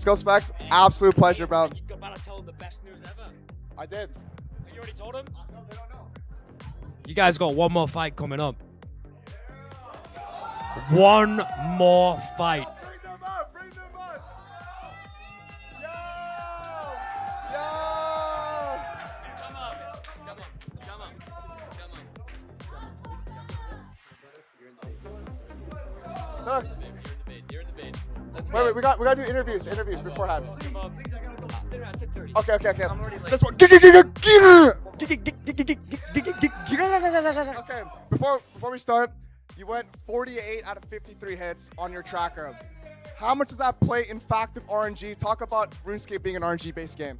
Let's go, Specs. Absolute pleasure, bro. You got to tell them the best news ever. I did. You already told them? No, they don't know. You guys got one more fight coming up. One more fight. Bring them up. Bring them up. Yo. Yo. Come on. Come on. Come on. Come on. Look. You're in the bed. Let's Wait, we gotta do interviews beforehand. Come on. Please, I gotta go to dinner at 10:30. Okay. I'm already late. Just one. Okay. Before we start, you went 48 out of 53 hits on your tracker. How much does that play in fact of RNG? Talk about RuneScape being an RNG-based game.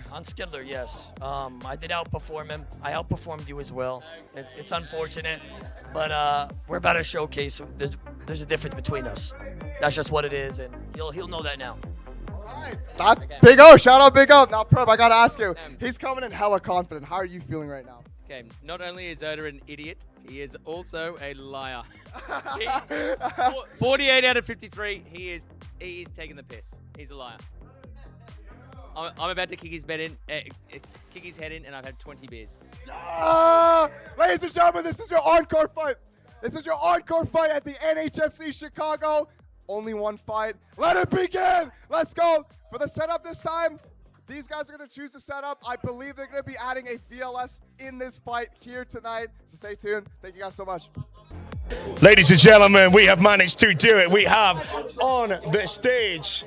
On Skidler, yes. I did outperform him. I outperformed you as well. It's unfortunate, but we're about to showcase. There's a difference between us. That's just what it is, and he'll know that now. Alright, that's Big O. Shout out Big O. Now, Purpp, I gotta ask you. He's coming in hella confident. How are you feeling right now? Okay, not only is Oda an idiot, he is also a liar. 48 out of 53, he is taking the piss. He's a liar. I'm about to kick his head in, and I've had 20 beers. Ladies and gentlemen, this is your encore fight. This is your encore fight at the NHFC Chicago. Only one fight. Let it begin. Let's go. For the setup this time, these guys are going to choose the setup. I believe they're going to be adding a VLS in this fight here tonight. So stay tuned. Thank you guys so much. Ladies and gentlemen, we have managed to do it. We have on the stage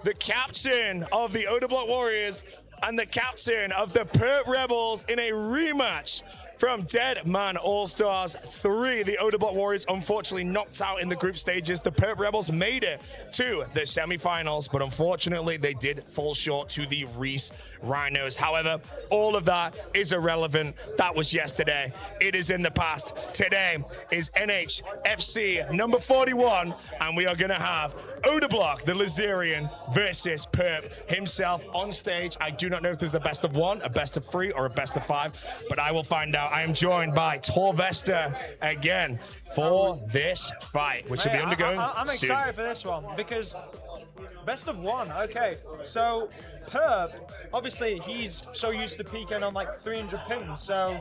the captain of the Odablock Warriors and the captain of the Purpp Rebels in a rematch from Dead Man All-Stars 3. The Odablock Warriors unfortunately knocked out in the group stages. The Purpp Rebels made it to the semifinals, but unfortunately they did fall short to the Reese Rhinos. However, all of that is irrelevant. That was yesterday. It is in the past. Today is NHFC number 41, and we are going to have Odablock, the Lazarian, versus Purpp himself on stage. I do not know if there's a best of one, a best of three, or a best of five, but I will find out. I am joined by Torvesta again for this fight, which will be undergoing I'm soon. excited for this one because best of one. Okay, so Purpp, obviously he's so used to PKing on like 300 pings. So,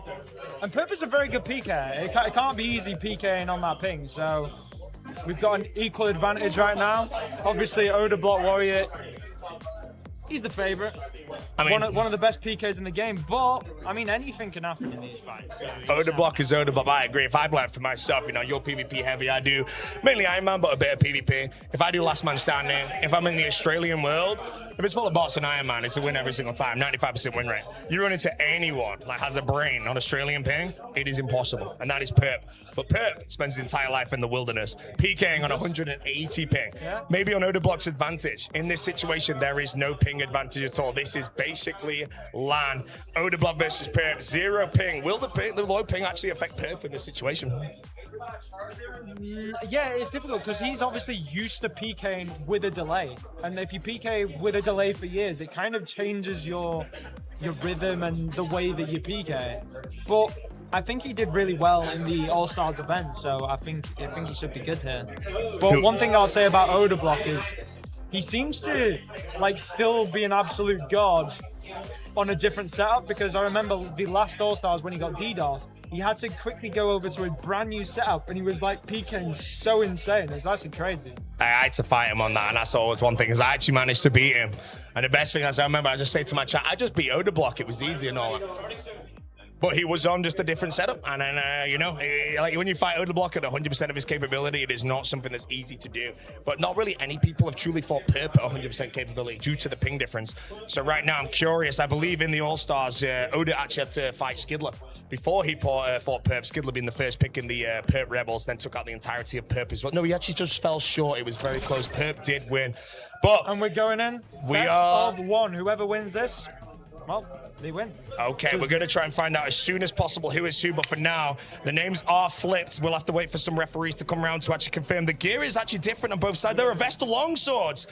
and Purpp is a very good PK. It can't be easy PKing on that ping. So we've got an equal advantage right now. Obviously, Odablock Warrior, he's the favorite. I mean, one of the best PKs in the game, but I mean, anything can happen in these fights. So, Odablock is Odablock. I agree. If I play for myself, you know, you're PvP heavy. I do mainly Iron Man, but a bit of PvP. If I do last man standing, if I'm in the Australian world, if it's full of bots and Iron Man, it's a win every single time. 95% win rate. You run into anyone like has a brain on Australian ping, it is impossible, and that is Purpp. But Purpp spends his entire life in the wilderness, PKing on 180 ping. Yeah. Maybe on Odablock's advantage. In this situation, there is no ping advantage at all. This is basically LAN. Odablock versus Purpp, 0 ping. Will the low ping actually affect Purpp in this situation? Yeah, it's difficult because he's obviously used to PKing with a delay, and if you PK with a delay for years, it kind of changes your rhythm and the way that you PK. But I think he did really well in the All-Stars event, so I think he should be good here. But one thing I'll say about Odablock is he seems to like still be an absolute god on a different setup, because I remember the last All-Stars when he got DDoS, he had to quickly go over to a brand new setup and he was like PKing so insane. It was actually crazy. I had to fight him on that, and that's always one thing, is I actually managed to beat him. And the best thing is, I remember I just said to my chat, I just beat Odablock. It was easy and all that. But he was on just a different setup, and then, you know, like when you fight Odablock at 100% of his capability, it is not something that's easy to do. But not really any people have truly fought Purpp at 100% capability due to the ping difference. So right now, I'm curious. I believe in the All-Stars, Oda actually had to fight Skidler before he fought Purpp. Skidler being the first pick in the Purpp Rebels, then took out the entirety of Purpp as well. No, he actually just fell short. It was very close. Purpp did win. But And we're going in. We Best are of one. Whoever wins this, well, they win. Okay, So we're going to try and find out as soon as possible who is who, but for now, the names are flipped. We'll have to wait for some referees to come around to actually confirm. The gear is actually different on both sides. There are Vesta longswords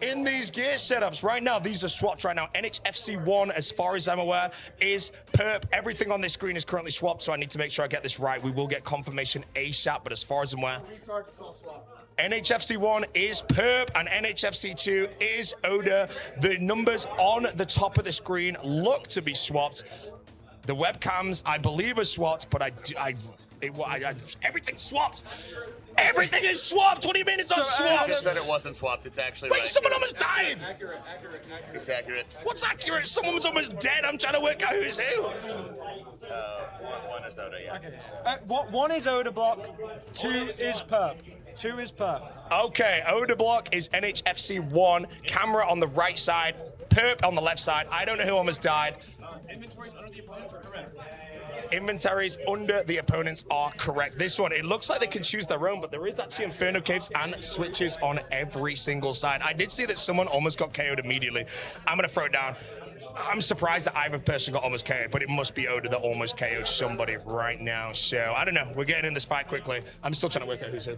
in these gear setups. Right now, these are swapped right now. NHFC1, as far as I'm aware, is Purpp. Everything on this screen is currently swapped, so I need to make sure I get this right. We will get confirmation ASAP, but as far as I'm aware, NHFC1 is Purpp and NHFC2 is Oda. The numbers on the top of the screen look to be swapped. The webcams, I believe, are swapped, but everything's swapped. Everything is swapped. What do you mean it's not swapped? Just said it wasn't swapped. It's actually Wait, right. someone almost died. It's accurate. What's accurate? Someone's almost dead. I'm trying to work out who's who. One is Oda, yeah. Okay. One is Odablock, 2 is Purpp. 2 is Purpp. Okay, Odablock is NHFC1. Camera on the right side. Purpp on the left side. I don't know who almost died. Inventories under the opponents are correct. This one, it looks like they can choose their own, but there is actually Inferno Capes and switches on every single side. I did see that someone almost got KO'd immediately. I'm going to throw it down. I'm surprised that I've personally got almost KO'd, but it must be Oda that almost KO'd somebody right now. So, I don't know. We're getting in this fight quickly. I'm still trying to work out who's who.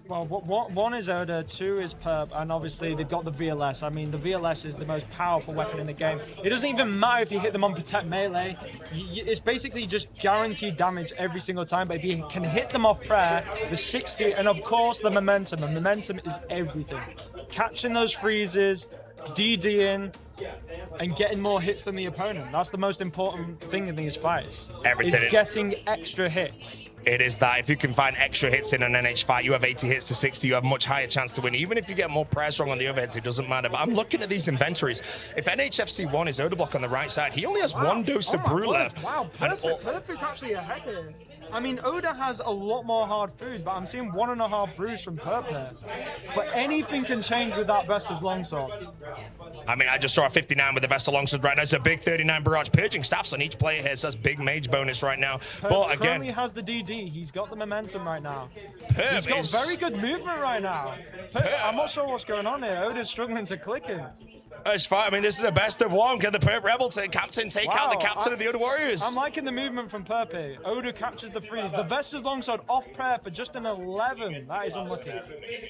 Well, 1 is Oda, 2 is Purpp, and obviously they've got the VLS. I mean, the VLS is the most powerful weapon in the game. It doesn't even matter if you hit them on Protect Melee. It's basically just guaranteed damage every single time, but if you can hit them off prayer, the 60, and of course the momentum. The momentum is everything. Catching those freezes, DDing, and getting more hits than the opponent. That's the most important thing in these fights. Everything. Is getting extra hits. It is that. If you can find extra hits in an NH fight, you have 80 hits to 60, you have a much higher chance to win. Even if you get more prayers wrong on the overheads, it doesn't matter. But I'm looking at these inventories. If NHFC1 is Odablock on the right side, he only has one dose of brew left. Wow, Purpp is actually ahead here. I mean, Oda has a lot more hard food, but I'm seeing 1.5 brews from Purpp here. But anything can change with that Vesta's longsword. I mean, I just saw a 59 with the Vesta longsword right now. It's a big 39 barrage. Purging staffs on each player here, so that's big mage bonus right now. Purpp but again, currently has the DD. He's got the momentum right now. Purpp He's got is very good movement right now. I'm not sure what's going on here. Oda's struggling to click him. It's fine. I mean, this is a best of one. Can the Purpp Rebel captain take out the captain of the Oda Warriors? I'm liking the movement from Purpp here. Oda captures the freeze. The Vesta's longsword off prayer for just an 11. That is unlucky.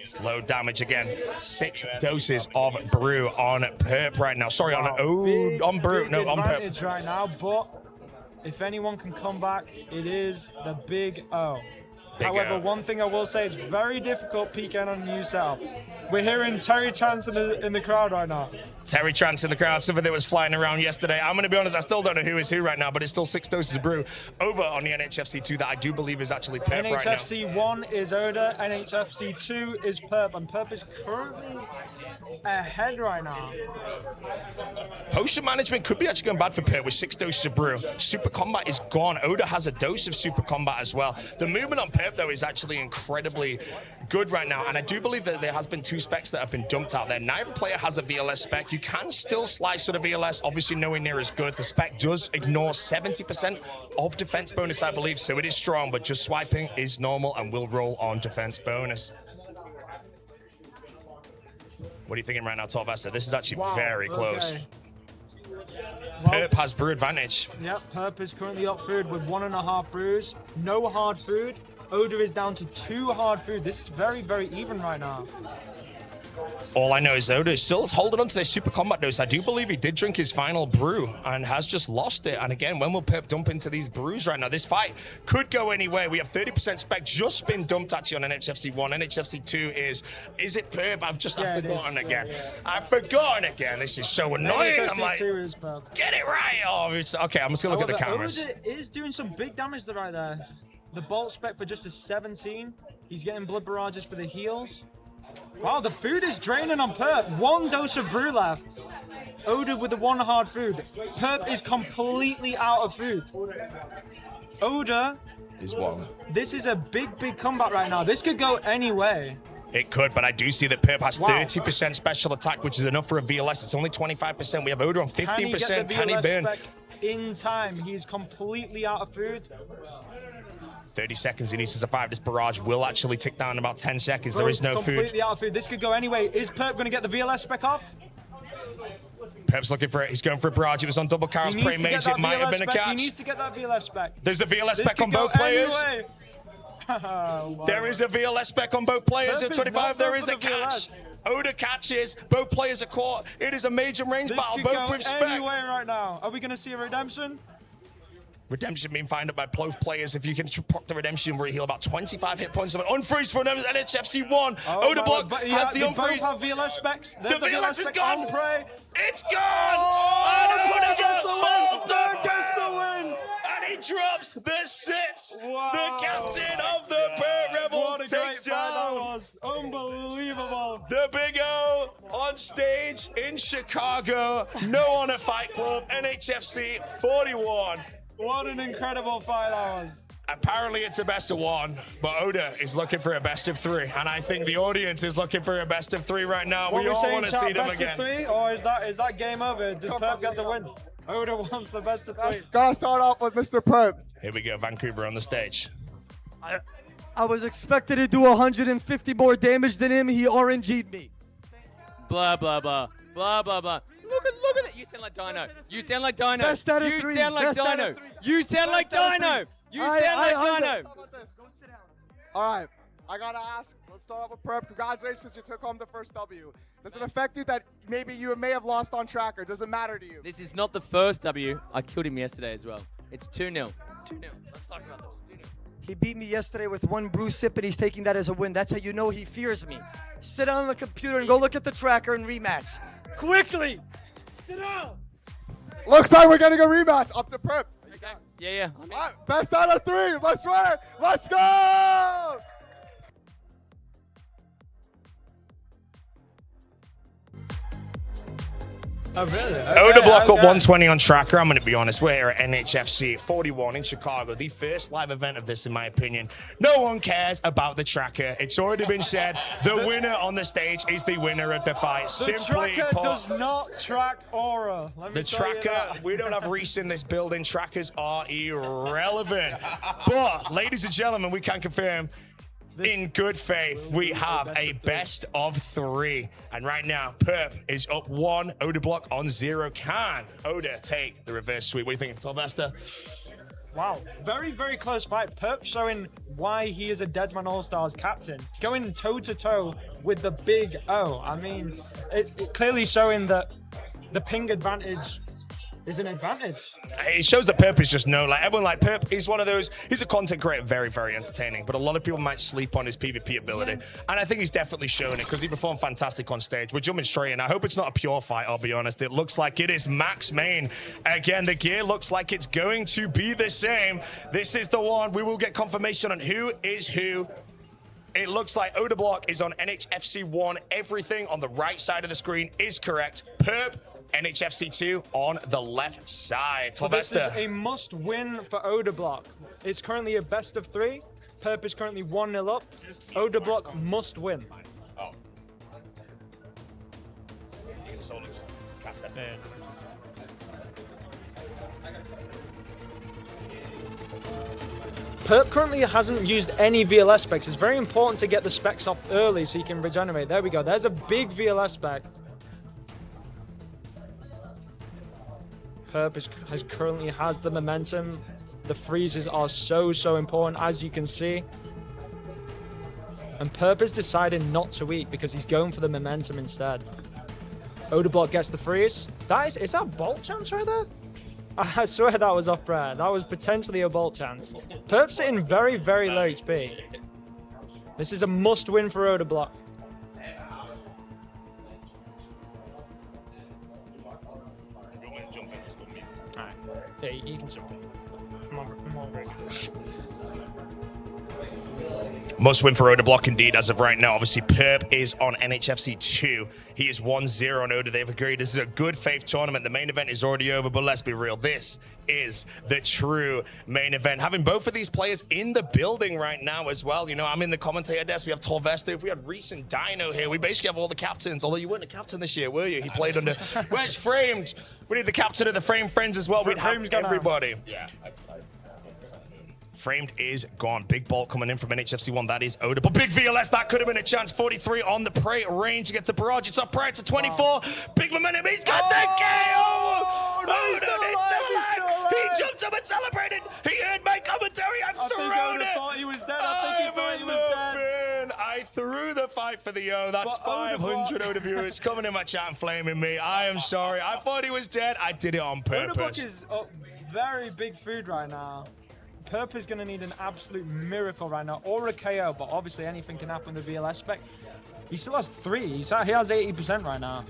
Slow damage again. 6 doses of brew on Purpp right now. Sorry, on brew. No, on Purpp. Advantage right now, but if anyone can come back, it is the big O. However, one thing I will say, it's very difficult PKing on a new setup. We're hearing Terry Chance in the crowd right now. Terry Chance in the crowd, something that was flying around yesterday. I'm going to be honest, I still don't know who is who right now, but it's still 6 doses of brew over on the NHFC2 that I do believe is actually Purpp right now. NHFC1 is Oda, NHFC2 is Purpp, and Purpp is currently ahead right now. Potion management could be actually going bad for Purpp with 6 doses of brew. Super combat is gone. Oda has a dose of super combat as well. The movement on Purpp, though, is actually incredibly good right now, and I do believe that there has been 2 specs that have been dumped out there. Neither player has a VLS spec. You can still slice with a VLS, obviously nowhere near as good. The spec does ignore 70% of defense bonus, I believe, so it is strong, but just swiping is normal and will roll on defense bonus. What are you thinking right now, Top Vesta? This is actually very close. Purpp has brew advantage. Yep, Purpp is currently up food with 1.5 brews. No hard food. Oda is down to 2 hard food. This is very, very even right now. All I know is Oda is still holding on to their super combat dose. I do believe he did drink his final brew and has just lost it. And again, when will Purpp dump into these brews right now? This fight could go anywhere. We have 30% spec just been dumped actually on NHFC1. NHFC2 is it Purpp? I've forgotten again. I've forgotten again. This is so annoying. I'm like, is Purpp. get it right. Oh, okay, I'm just going to look at the cameras. Oda is doing some big damage right there. The bolt spec for just a 17. He's getting blood barrages for the heals. Wow, the food is draining on Purpp. 1 dose of brew left. Oda with the 1 hard food. Purpp is completely out of food. Oda is 1. This is a big, big comeback right now. This could go any way. It could, but I do see that Purpp has 30% special attack, which is enough for a VLS. It's only 25%. We have Oda on 15%. Can he burn? In time, he's completely out of food. 30 seconds he needs to survive. This barrage will actually tick down in about 10 seconds. There is no food. Completely out of food. This could go anyway. Is Purpp going to get the VLS spec off? Purpp's looking for it. He's going for a barrage. It was on double carols. Pre-mage. It might have been a catch. He needs to get that VLS spec. There's a VLS This spec could on go both players. anyway. Wow. There is a VLS spec on both players Purpp at is 25. not There going is for a the catch. VLS. Oda catches. Both players are caught. It is a major range This battle, could both go with spec. anyway right now. Are we going to see a redemption? Redemption being found up by both players. If you can proc the redemption, where he heal about 25 hit points of an unfreeze for NHFC1. Odablock has the unfreeze. Both have VLS specs. There's The a VLS is spec gone. on Prey. It's gone. Purpp gets the win. Falls to Purpp gets the Purpp. win. And he drops the 6. Wow. The captain of the Purpp Rebels What a great takes fight that down was. Unbelievable. the Big O on stage in Chicago. No Honor Fight Club, NHFC 41. What an incredible fight that was. Apparently it's a best of 1, but Oda is looking for a best of 3, and I think the audience is looking for a best of 3 right now. What We we're all saying, want to chat, see them best again. of 3, or is that game over? Did Purpp get the win? Oda wants the best of 3. Gotta start off with Mr. Purpp. Here we go, Vancouver on the stage. I was expected to do 150 more damage than him. He RNG'd me. Blah, blah, blah. Blah, blah, blah. Look at that. You sound like Dino. You sound like Dino. Best out of you 3. sound like Best out Dino. of 3. You sound like Best out of Dino. 3. You sound like Dino. All right, I gotta ask. Let's start off with Purpp. Congratulations, you took home the first W. Does it affect you that maybe you may have lost on tracker? Does it matter to you? This is not the first W. I killed him yesterday as well. It's 2-0. 2-0. Let's talk about this. 2-0. He beat me yesterday with 1 brew sip, and he's taking that as a win. That's how you know he fears me. Sit down on the computer and go look at the tracker and rematch. Quickly! Sit down! Looks like we're getting a rematch. Up to Purpp. Okay. Yeah. I mean, All right, best out of 3. Let's run it. Let's go. Oh, really? Odablock at 120 on tracker. I'm going to be honest. We're here at NHFC 41 in Chicago, the first live event of this, in my opinion. No one cares about the tracker. It's already been said. The winner on the stage is the winner of the fight. The Simply tracker put, does not track aura. Let me the tell you tracker, that. we don't have Reese in this building. Trackers are irrelevant. But, ladies and gentlemen, we can confirm, in good faith, we have a best of 3. And right now, Purpp is up 1, Odablock on 0. Can Oda take the reverse sweep? What do you think, Tolvesta? Wow, very, very close fight. Purpp showing why he is a Deadman All-Stars captain. Going toe-to-toe with the Big O. I mean, it clearly showing that the ping advantage is an advantage. It shows that Purpp is just everyone like Purpp. He's one of those, he's a content creator, very, very entertaining, but a lot of people might sleep on his PvP ability. And I think he's definitely shown it because he performed fantastic on stage. We're jumping straight in. I hope it's not a pure fight, I'll be honest. It looks like it is max main. Again, the gear looks like it's going to be the same. This is the one. We will get confirmation on who is who. It looks like Odablock is on NHFC1. Everything on the right side of the screen is correct. Purpp, NHFC2 on the left side. So this is Tolvesta. a must-win for Odablock. It's currently a best of 3. Purpp is currently 1-0 up. Odablock must win. Purpp currently hasn't used any VLS specs. It's very important to get the specs off early so you can regenerate. There we go. There's a big VLS spec. Purpp currently has the momentum. The freezes are so important, as you can see. And Purpp has decided not to eat because he's going for the momentum instead. Odablock gets the freeze. Is that bolt chance right there? I swear that was off prayer. That was potentially a bolt chance. Purpp's sitting very, very low HP. This is a must-win for Odablock. Alright. Yeah, you can jump in. Come on, Rick. Must win for Odablock indeed as of right now. Obviously, Purpp is on NHFC 2. He is 1-0 on Oda. They've agreed this is a good faith tournament. The main event is already over, but let's be real. This is the true main event. Having both of these players in the building right now as well. You know, I'm in the commentator desk. We have Tolvesta. If we had Reese and Dino here, we basically have all the captains. Although you weren't a captain this year, were you? He played under... Where's Framed? We need the captain of the Frame Friends as well. We'd have everybody. Yeah. Framed is gone. Big bolt coming in from NHFC1. That is Oda. But big VLS, that could have been a chance. 43 on the prey range against the barrage. It's up prior to 24. Big momentum. He's got the KO. No, he's still alive. He jumped up and celebrated. He heard my commentary. I've thrown it. I thought he was dead. I think he thought he was dead. I threw the fight for the O. That's 500 Oda viewers coming in my chat and flaming me. I am sorry. I thought he was dead. I did it on purpose. Odablock is very big food right now. Purpp is going to need an absolute miracle right now, or a KO, but obviously anything can happen with the VLS spec. He still has 3. He has 80% right now.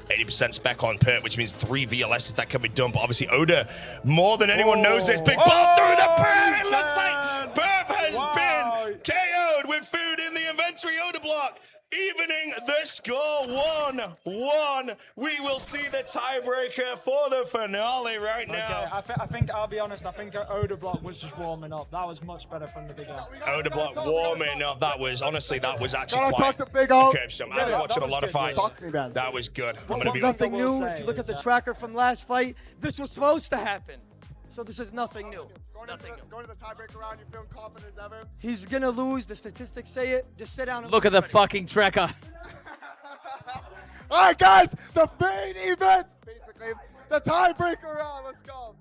80% spec on Purpp, which means 3 VLSs that can be done. But obviously Oda, more than anyone knows this. Big ball through the Purpp. It looks like Purpp has been KO'd with food in the inventory. Odablock evening the score 1-1. We will see the tiebreaker for the finale right now. Okay, I think I'll be honest. I think Odablock was just warming up. That was much better from the Big O. Odablock warming up. That was honestly, that was actually Gotta quite. talk to Big O. Okay, so I've been watching a lot of fights. Talk to me, man. That was good. This is nothing new. If you look at the tracker from last fight, this was supposed to happen. So this is nothing new. Going to the tiebreaker round, you feeling confident as ever? He's gonna lose. The statistics say it. Just sit down and Look at the fucking tracker. All right, guys, the main event, basically, the tiebreaker round. Let's go.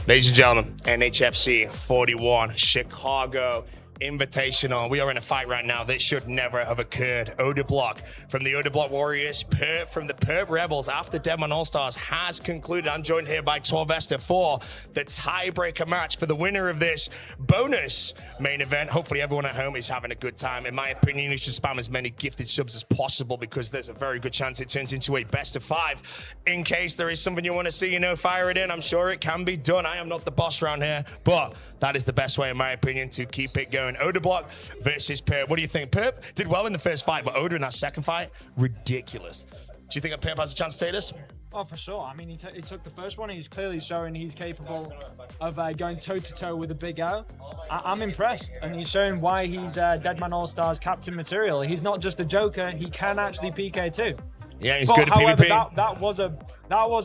Ladies and gentlemen, NHFC 41 Chicago Invitational. We are in a fight right now that should never have occurred. Odablock from the Odablock Warriors, Purpp from the Purpp Rebels after Deadman All-Stars has concluded. I'm joined here by Torvesta for the tiebreaker match for the winner of this bonus main event. Hopefully everyone at home is having a good time. In my opinion, you should spam as many gifted subs as possible because there's a very good chance it turns into a best of 5. In case there is something you want to see, fire it in. I'm sure it can be done. I am not the boss around here, but that is the best way, in my opinion, to keep it going. Odablock versus Purpp. What do you think? Purpp did well in the first fight, but Oda in that second fight, ridiculous. Do you think that Purpp has a chance to take this? Oh, for sure. I mean, he took the first one. He's clearly showing he's capable of going toe-to-toe with a Big O. I'm impressed, and he's showing why he's Deadman All-Stars captain material. He's not just a joker. He can actually PK too. Yeah, he's good at however, PvP. that was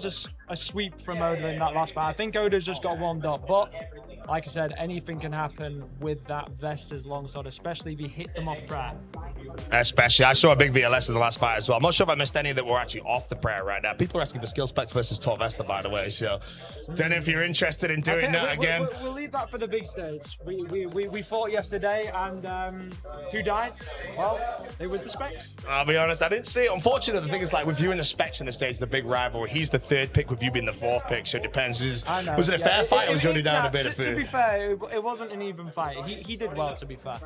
a sweep from Oda in that last fight. I think Oda's just got warmed up, but like I said, anything can happen with that Vesta's longsword, especially if you hit them off prayer. Especially, I saw a big VLS in the last fight as well. I'm not sure if I missed any that were actually off the prayer right now. People are asking for skill specs versus Torvesta, by the way, so don't know if you're interested in doing that again. We'll leave that for the big stage. We fought yesterday, and who died? Well, it was the specs. I'll be honest, I didn't see it. Unfortunately, the thing is, like, with you and the specs in the stage, the big rivalry, he's the 3rd pick with you being the 4th pick, so it depends. Was it a fair fight or was you only down a bit of food? To be fair, it wasn't an even fight. He did well, to be fair.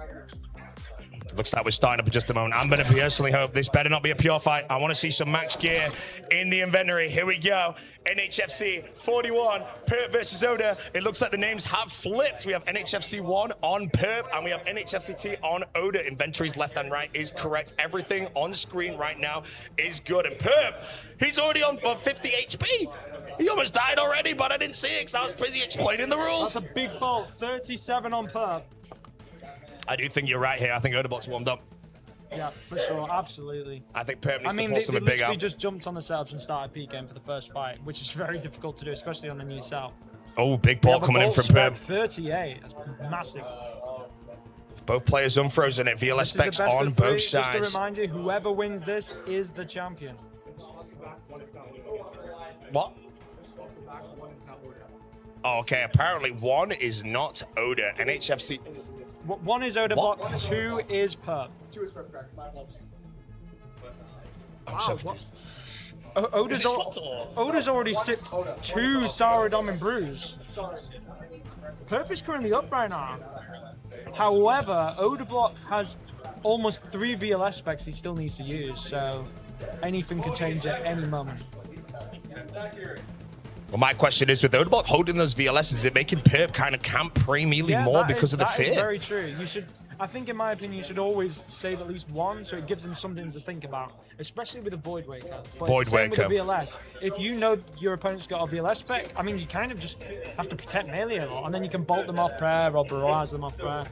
Looks like we're starting up in just a moment. I'm going to personally hope this better not be a pure fight. I want to see some max gear in the inventory. Here we go. NHFC 41, Purpp versus Oda. It looks like the names have flipped. We have NHFC1 on Purpp, and we have NHFCT on Oda. Inventories left and right is correct. Everything on screen right now is good. And Purpp, he's already on 50 HP. He almost died already, but I didn't see it because I was busy explaining the rules. That's a big bolt. 37 on Purpp. I do think you're right here. I think Odablock's warmed up. Yeah, for sure. Absolutely. I think Purpp needs to pull they something big out. literally just jumped on the setups and started PKing for the first fight, which is very difficult to do, especially on the new setup. Oh, big ball coming in from Purpp. 38. That's massive. Both players unfrozen it. VLS specs on both sides. Just to remind you, whoever wins this is the champion. What? Oh, okay, apparently 1 is not Oda. NHFC. 1 is Odablock, 2 is Purpp. 2 is Purpp, correct. I'm so confused. Oda's already sipped 2 Saurodom and Brews. Purpp is currently up right now. However, Odablock has almost 3 VLS specs he still needs to use, so anything could change at any moment. Well, my question is, with Odablock holding those VLS, is it making Purpp kind of camp pray melee more because of the That is fear? very true. You should, I think, in my opinion, you should always save at least one, so it gives them something to think about, especially with a Void Waker. But Void it's the same Waker. with a VLS. If you know your opponent's got a VLS spec, I mean, you kind of just have to protect melee a lot, and then you can bolt them off prayer or barrage them off prayer.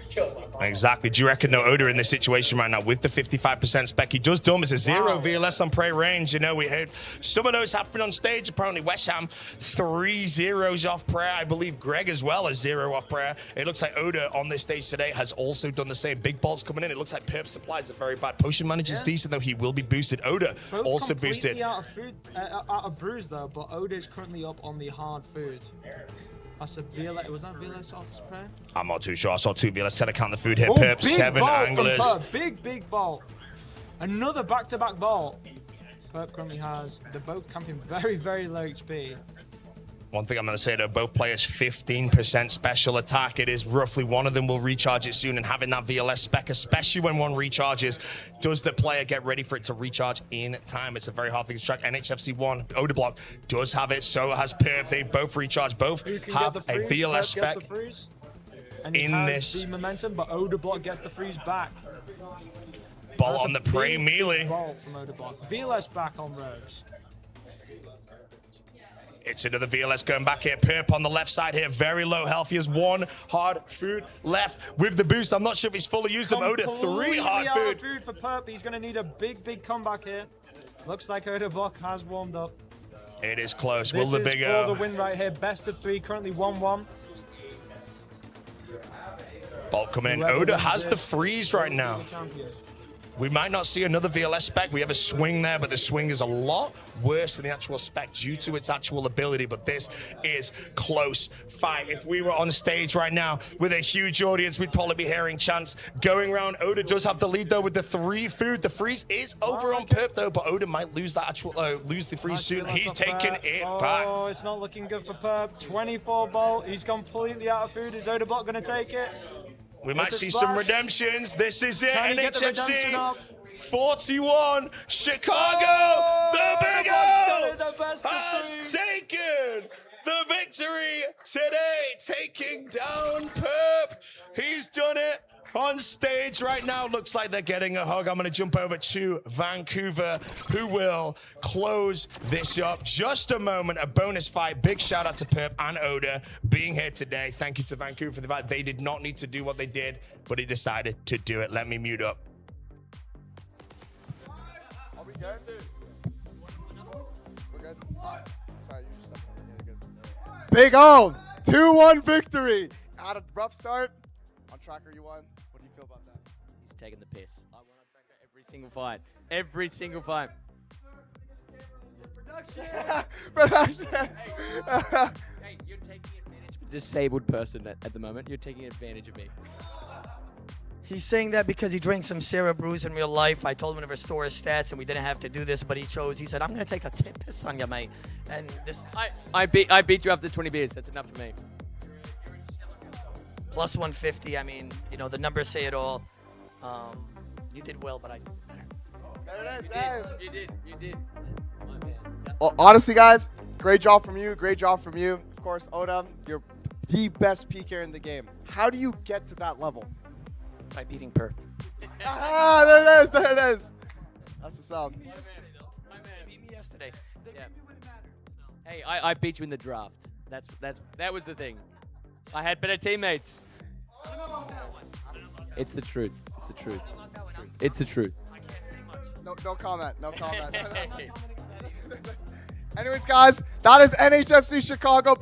Exactly. Do you reckon, though, Oda in this situation right now with the 55% spec, he does dumb. It's a 0 VLS on prey range. You know, we heard some of those happen on stage. Apparently, West Ham 3 zeros off prayer. I believe Greg as well as 0 off prayer. It looks like Oda on this stage today has also done the same. Big bolts coming in. It looks like Purpp supplies are very bad. Potion manager's decent, though. He will be boosted. Oda Both also completely boosted. out of food, out of brews though, but Oda is currently up on the hard food. That's a VLS. Was that VLS off prayer? I'm not too sure. I saw 2 VLS. 10 to count the food here. Oh, Purpp, big 7 bolt from anglers. Purpp. Big bolt. Another back-to-back bolt. Purpp currently has, they're both camping very, very low HP. One thing I'm going to say, though, both players 15% special attack. It is roughly one of them will recharge it soon, and having that VLS spec, especially when one recharges, does the player get ready for it to recharge in time? It's a very hard thing to track. NHFC41, Odablock does have it, so has Purpp. They both recharge, both Who can have get the a freeze? VLS Purpp spec. gets the freeze, and he in has this. the momentum, but Odablock gets the freeze back. Bolt That's on a the prey big melee. bolt from Odablock. VLS back on Robes. It's another VLS going back here. Purpp on the left side here. Very low health. He has 1 hard food left with the boost. I'm not sure if he's fully used them. Oda, 3 Completely hard out of food. food for Purpp. He's going to need a big comeback here. Looks like Odablock has warmed up. It is close. Will This the is big for O? the win right here. Best of 3, currently 1-1. Bolt coming in. Whoever Oda wins has the this freeze right will be now. the champion. We might not see another VLS spec. We have a swing there, but the swing is a lot worse than the actual spec due to its actual ability. But this is close fight. If we were on stage right now with a huge audience, we'd probably be hearing chants going around. Oda does have the lead, though, with the 3 food. The freeze is over on Purpp, though, but Oda might lose that actual lose the freeze soon. Nice He's VLS off taking Purpp. it back. Oh, it's not looking good for Purpp. 24 bolt. He's completely out of food. Is Odablock going to take it? We might It's a see some splash. redemptions. This is it. Can he get the redemption off? NHFC 41, Chicago, the Big Odablock's done O it, the best of has 3. taken the victory today, taking down Purpp. He's done it on stage right now. Looks like they're getting a hug. I'm going to jump over to Vancouver, who will close this up. Just a moment, a bonus fight. Big shout out to Purpp and Oda being here today. Thank you to Vancouver for the fact they did not need to do what they did, but he decided to do it. Let me mute up. Are we good? We're good. Sorry, you just stepped on it. Yeah, good. Big O, 2-1 victory. Out of rough start. On tracker, you won. What do you feel about that? He's taking the piss. I won on tracker every single fight. Every single fight. Production. Hey, you're taking advantage of a disabled person at the moment. You're taking advantage of me. He's saying that because he drank some Sarah brews in real life. I told him to restore his stats, and we didn't have to do this, but he chose. He said, "I'm gonna take a piss on you, mate." And this I beat you after 20 beers. That's enough for me. plus 150. I mean, you know, the numbers say it all. You did well, but I. There it is. You did. My man. Well, honestly, guys, great job from you. Great job from you. Of course, Oda, you're the best PKer in the game. How do you get to that level? By beating Purpp. Ah, there it is. There it is. That's the sound. He beat me yesterday. Yeah. Hey, I beat you in the draft. That was the thing. I had better teammates. It's the truth. It's the truth. It's the truth. No comment. No comment. Anyways, guys, that is NHFC Chicago.